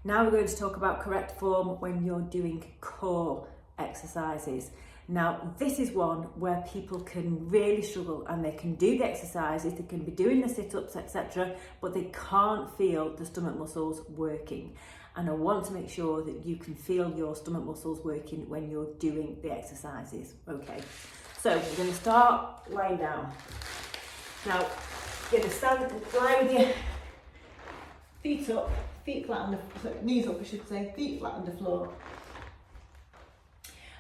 Now we're going to talk about correct form when you're doing core exercises. Now this is one where people can really struggle, and they can do the exercises, they can be doing the sit-ups, etc., but they can't feel the stomach muscles working. And I want to make sure that you can feel your stomach muscles working when you're doing the exercises. Okay, so we're going to start lying down. Now you're going to lie with your feet up, feet flat on the, knees up I should say, feet flat on the floor.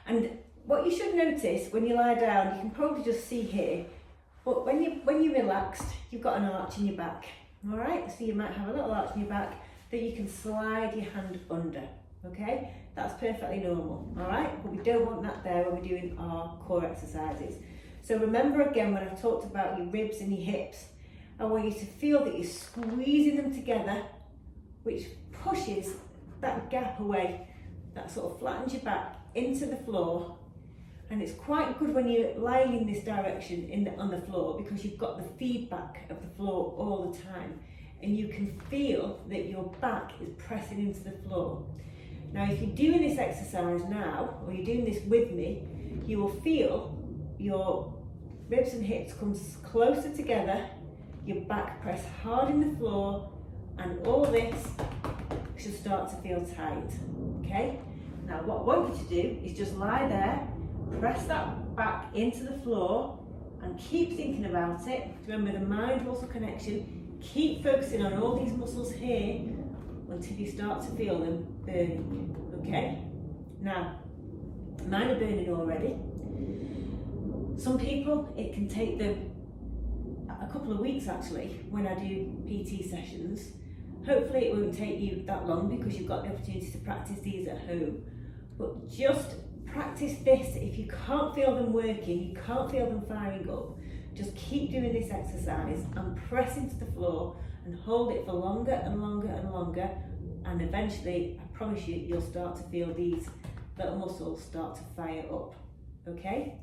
And what you should notice when you lie down, you can probably just see here, but when you're relaxed, you've got an arch in your back. All right, so you might have a little arch in your back that you can slide your hand under. Okay, that's perfectly normal. All right, but we don't want that there when we're doing our core exercises. So remember again when I talked about your ribs and your hips, I want you to feel that you're squeezing them together, which pushes that gap away, that sort of flattens your back into the floor. And it's quite good when you're lying in this direction on the floor, because you've got the feedback of the floor all the time, and you can feel that your back is pressing into the floor. Now if you're doing this exercise now, or you're doing this with me, you will feel your ribs and hips come closer together, your back press hard in the floor, and all this should start to feel tight. Okay, now what I want you to do is just lie there, press that back into the floor, and keep thinking about it. Remember the mind-muscle connection. Keep focusing on all these muscles here until you start to feel them burning. Okay? Now, mine are burning already. Some people, it can take them a couple of weeks actually when I do PT sessions. Hopefully it won't take you that long because you've got the opportunity to practice these at home. But just practice this. If you can't feel them working, you can't feel them firing up, just keep doing this exercise and press into the floor and hold it for longer and longer and longer, and eventually, I promise you, you'll start to feel these little muscles start to fire up. Okay?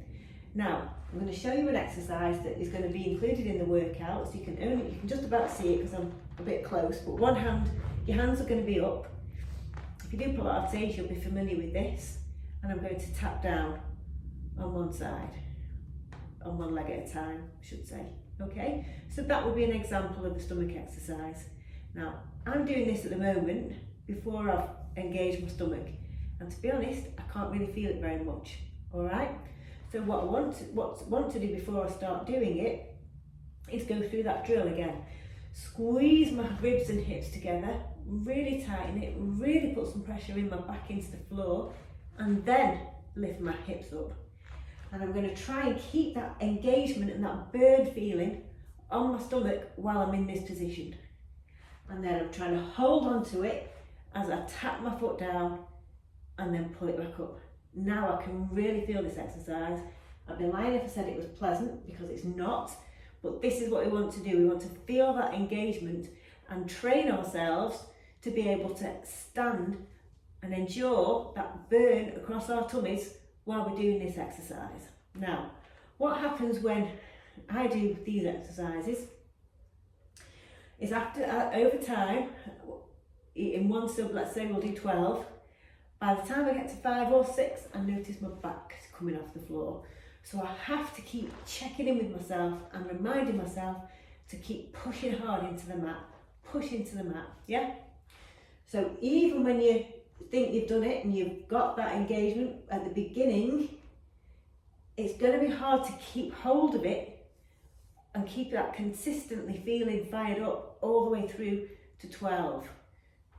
Now, I'm going to show you an exercise that is going to be included in the workout, so you can just about see it because I'm a bit close, but one hand, your hands are going to be up. If you do Pilates, you'll be familiar with this. And I'm going to tap down on one side, on one leg at a time, I should say. Okay, so that would be an example of a stomach exercise. Now, I'm doing this at the moment before I've engaged my stomach, and to be honest, I can't really feel it very much. All right, so what I want to do before I start doing it is go through that drill again. Squeeze my ribs and hips together, really tighten it, really put some pressure in my back into the floor, and then lift my hips up. And I'm going to try and keep that engagement and that burn feeling on my stomach while I'm in this position. And then I'm trying to hold on to it as I tap my foot down and then pull it back up. Now I can really feel this exercise. I'd be lying if I said it was pleasant, because it's not, but this is what we want to do. We want to feel that engagement and train ourselves to be able to stand and endure that burn across our tummies while we're doing this exercise. Now, what happens when I do these exercises is over time, in one sub, let's say we'll do 12, by the time I get to 5 or 6, I notice my back is coming off the floor. So I have to keep checking in with myself and reminding myself to keep pushing hard into the mat, push into the mat, yeah? So even when you think you've done it and you've got that engagement at the beginning, it's going to be hard to keep hold of it and keep that consistently feeling fired up all the way through to 12.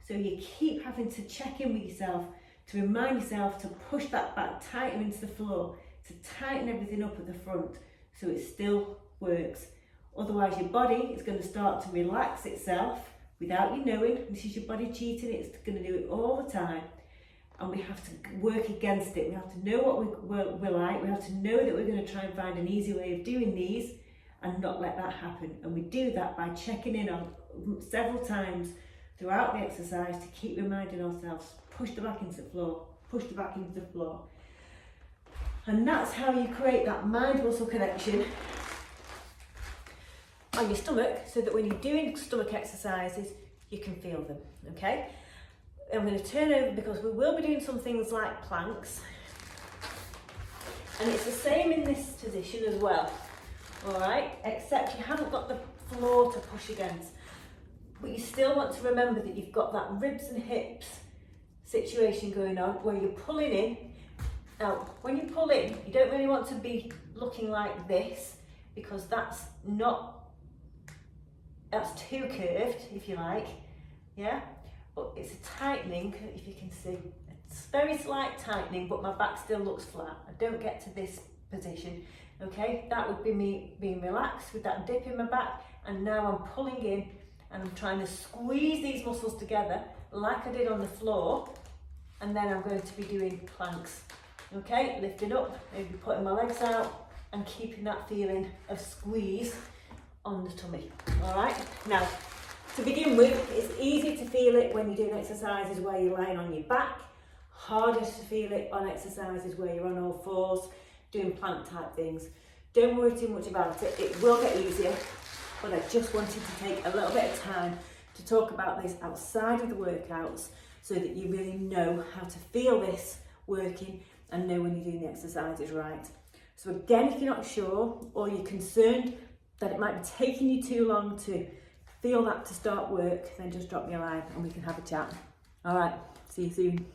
So you keep having to check in with yourself to remind yourself to push that back tighter into the floor, to tighten everything up at the front so it still works. Otherwise your body is going to start to relax itself without you knowing. This is your body cheating, it's going to do it all the time, and we have to work against it. We have to know what we're like, we have to know that we're going to try and find an easy way of doing these and not let that happen. And we do that by checking in on several times throughout the exercise to keep reminding ourselves, push the back into the floor, push the back into the floor. And that's how you create that mind-muscle connection on your stomach, so that when you're doing stomach exercises, you can feel them, okay? I'm going to turn over because we will be doing some things like planks. And it's the same in this position as well, all right? Except you haven't got the floor to push against. But you still want to remember that you've got that ribs and hips situation going on where you're pulling in. Now, when you pull in, you don't really want to be looking like this because that's too curved, if you like, yeah? But it's a tightening, if you can see. It's very slight tightening, but my back still looks flat. I don't get to this position, okay? That would be me being relaxed with that dip in my back, and now I'm pulling in and I'm trying to squeeze these muscles together like I did on the floor, and then I'm going to be doing planks, okay? Lifting up, maybe putting my legs out and keeping that feeling of squeeze on the tummy, all right? Now, to begin with, it's easy to feel it when you're doing exercises where you're lying on your back, harder to feel it on exercises where you're on all fours, doing plank type things. Don't worry too much about it, it will get easier, but I just wanted to take a little bit of time to talk about this outside of the workouts so that you really know how to feel this working and know when you're doing the exercises right. So again, if you're not sure or you're concerned that it might be taking you too long to feel that to start work, then just drop me a line and we can have a chat. All right, see you soon.